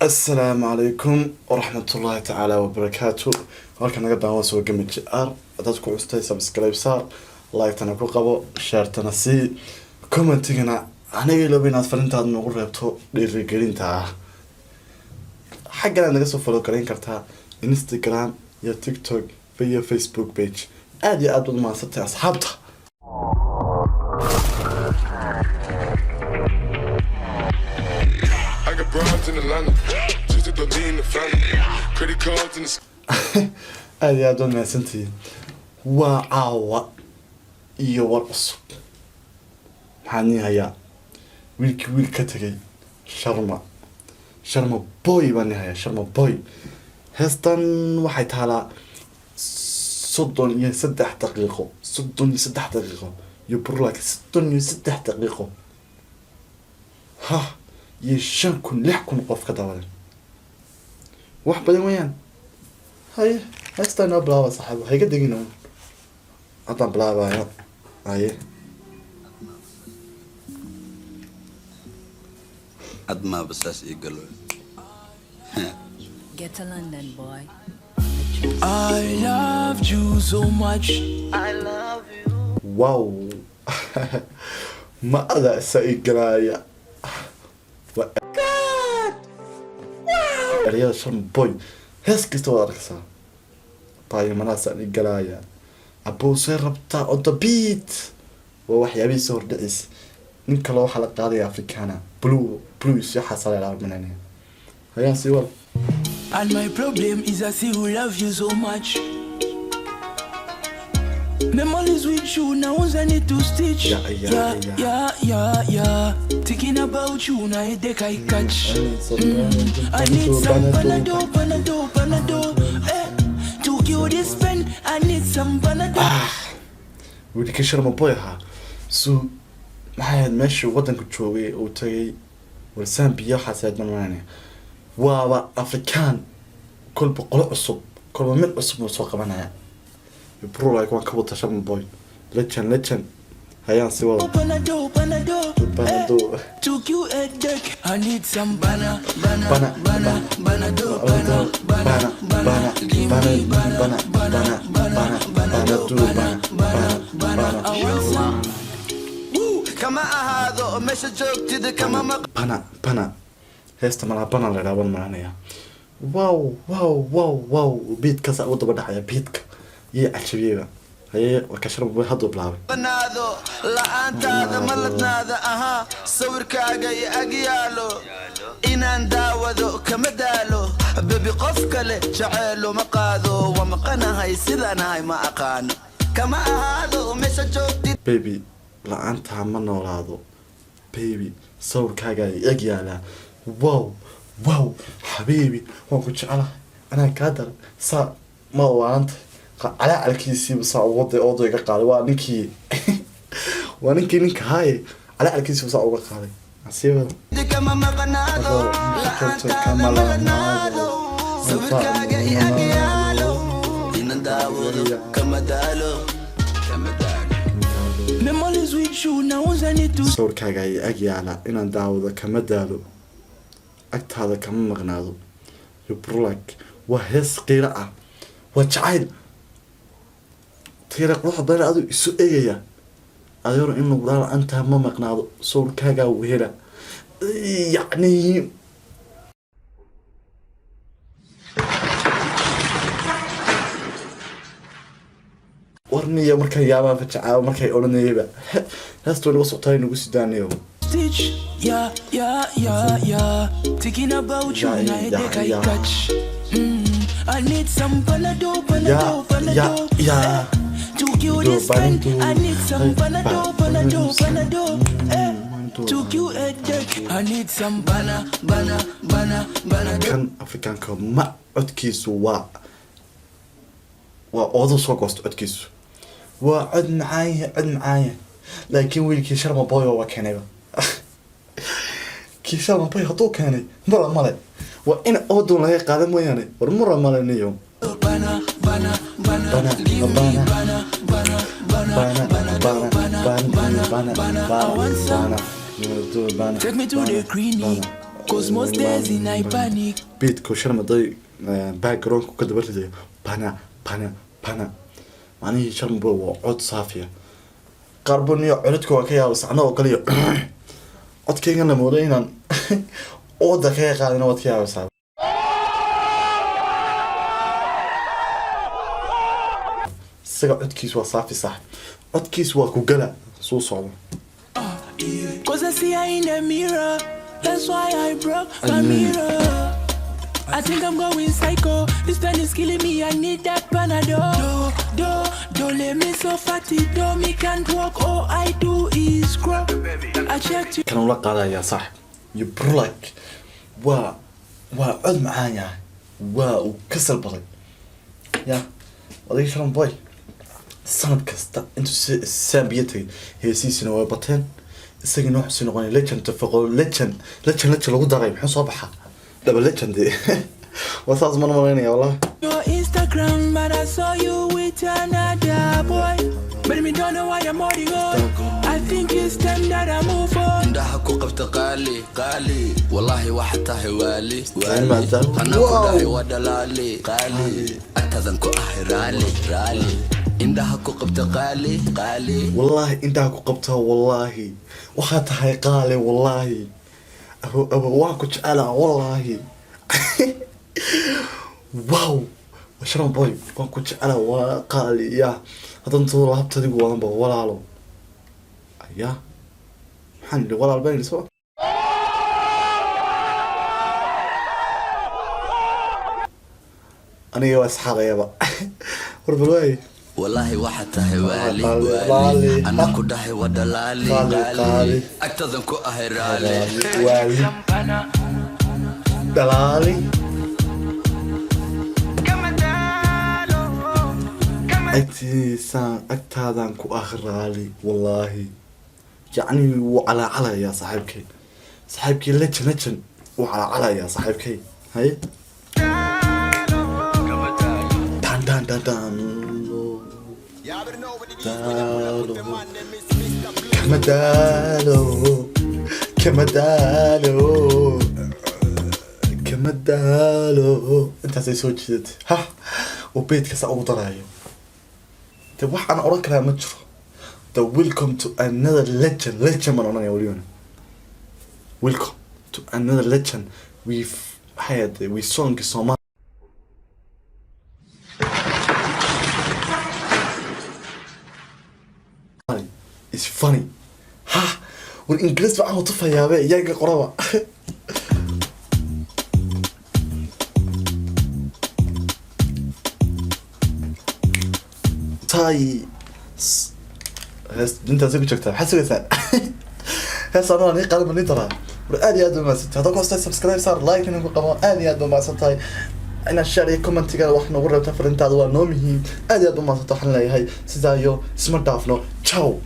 السلام عليكم ورحمة الله تعالى وبركاته. halkan naga daawan soo gamid JR dadku custay subscribe saar like tana ku qabo share tana si commentigana aniga loo binaad farintaad nagu reebto dhiirigelinta xagga naga soo follow gareyn kartaa Instagram iyo TikTok iyo Facebook page aad iyo aad u mahadsantahay asxaabta. aad iyo aad u mahadsantihiin. waa caawa iyo war cusub maxaan hayaa wiilkii wiil ka tagay Sharma Boy baan hayaa Sharma Boy. heestan waxay taalaa 33 daqiiqo iyo burlaak 33 daqiiqo ha iyo 5,000 qof ka daawadan wax badan weeyaan. هاي هستنى بلاوة صاحبي هاي قد يجينا عطنا بلاوة يا هاي عدما بساس يقولوا Get to London, boy. I loved you so much. I love you. واو ما أذا سيقرايا God واو ريال شرم بوي هس كستو أركسا طاي مناسة القلايا أبو سير ربطة on the beat ووحي أبي سور دعيس نك لو حلقة هذه أفريكانا بلو يسيحة صلي العرب من هنا هيا سيوال. And my problem is I see who love you so much. Memories with you now I need to stitch. Yeah. Thinking about you now I think I catch. I need some Panadol. To kill this pain I need some Panadol. ودي كشر مبايها سو maxay meesha wadanka joogay oo tagay warsan biyo xasaad marmaane waaba afrikaan kolba qolo cusub kolba mid cusub oo soo qabanaya bro like waan ka wada Sharma Boy legend hayaan si wada Panadol took you a deck I need some Panadol كما هذا مش جوكتي كما بنا هسه ملا بنا لا رابن معناها واو بيت كسا ودا بدحيا بيتك يا عشبيبه هي وكشرب بو هدو بلاوي بنادو لا انت هذا ملتنا هذا اها صوركاغا اغيالو inaan daawado kama daalo baby qof kale jacaylo ma qaado wama qanahay sidanahay ma aqaan kama ahaado meesha joogti baby la anta ma noolaado baby sawirkaaga ag yaala wow habibi waan ku jecelahay anaa ka dar sa ma waanta ala alkiisi basa odayga qaaday waa ninkii ninka hay ala alkiisi basa uga qaaday asiiba kama maqnaado la anta kama maqnaado sawirkaaga ag yaalo inaan daawado kama daalo Memories with you now I need to sawirkaaga ag yaala inaan daawado kama daalo agtaada kama maqnaado yubrulak waa hees qiira ah waa jacayl tiira wax badan adu isu eegaya adeero in lagu dhaalo anta ma maqnaado sawirkaaga weera yani warniya markay yaabaan fajacaa markay oranayba heesto lagu soctay nagu sidaanayo stitch yeah thinking about you now I think I catch I need some Panadol to kill this pain I need some Panadol to kill a deck I need some bana kan afrikaanka ma codkiisu waa oodo soo goosto codkiisu waa cod macaaya laakiin wiilkii Sharma Boy waa keenayba kii Sharma Boy haduu keenay male waa in oodo laga qaadan mooyaane war mura male niyo bana take me to the clinic Cause most days in I panic. بيتكو شرم ضي باك جراوند كده برضه بنا بنا بنا معني شرم بو عود صافية قربوني عودكو كيا بس أنا وكلي عود كي أنا مودينا عود كيا قاعدين عود كيا بس سجى عود كيس وصافي صح عود كيس وكوجلا سو صعب Cause I see her in the mirror. That's why I broke my mirror. I think I'm going psycho. This pain is killing me. I need that Panadol. Don't let me so fatty. Don't me can't walk. All I do is scrub. I checked you. كانوا لك على يا صح يبرلك وعد معايا وكسر بطل يا وضيع شرم باي السنة كستا انتو السامبيتي هي سيسي نوابتين السجن نوح سنغاني ليتشن تفقوا ليتشن لو داري محن صباحا دابا ليتشن دي وصاص من مريني والله Your Instagram, but I saw you with another boy. But me don't know why I'm holding on. I think it's time that I move on. عندها كوقفت قالي والله واحد تاهي والي ما زال. أنا واو. كلها ودلالي قالي أتذنكو رالي عندها كوقفت قالي والله انت قبتها والله وخاتها قالي والله أبو واكو جعلها والله واو وشرم باي واكو جعلها وقالي يا هذا انتو لابتا دي قوانبا والالو يا محن لي ولا البين سوا أنا يا أصحابي يابا ورب الواي والله واحد تاهي والي قالي أنا كلها ودلالي قالي أتذنكو رالي والي دلالي أكتي سان أكتادان كو أخرالي والله يعني وعلى يا صاحبكي لتشن وعلى يا صاحبكي هاي دان كمدالو انت زي سو جديد ها وبيت كسا او ضرايو طيب واحد انا اراك لها مجرى the welcome to another legend من انا يا وليون welcome to another legend we song Somali it's funny ها والانجليز بقى طفها يا بي يا قرابه تاي انت زي كنت حسوا يسال هسه انا قلب اللي ترى ادي ادو ما ست هذا قصه سبسكرايب صار لايك انه قبل ادي ادو ما ست هاي انا شاري كومنت قال واحنا ورا تفرنت هذا نومي ادي ادو ما ست حنا هاي سيدايو سمر دافنو تشاو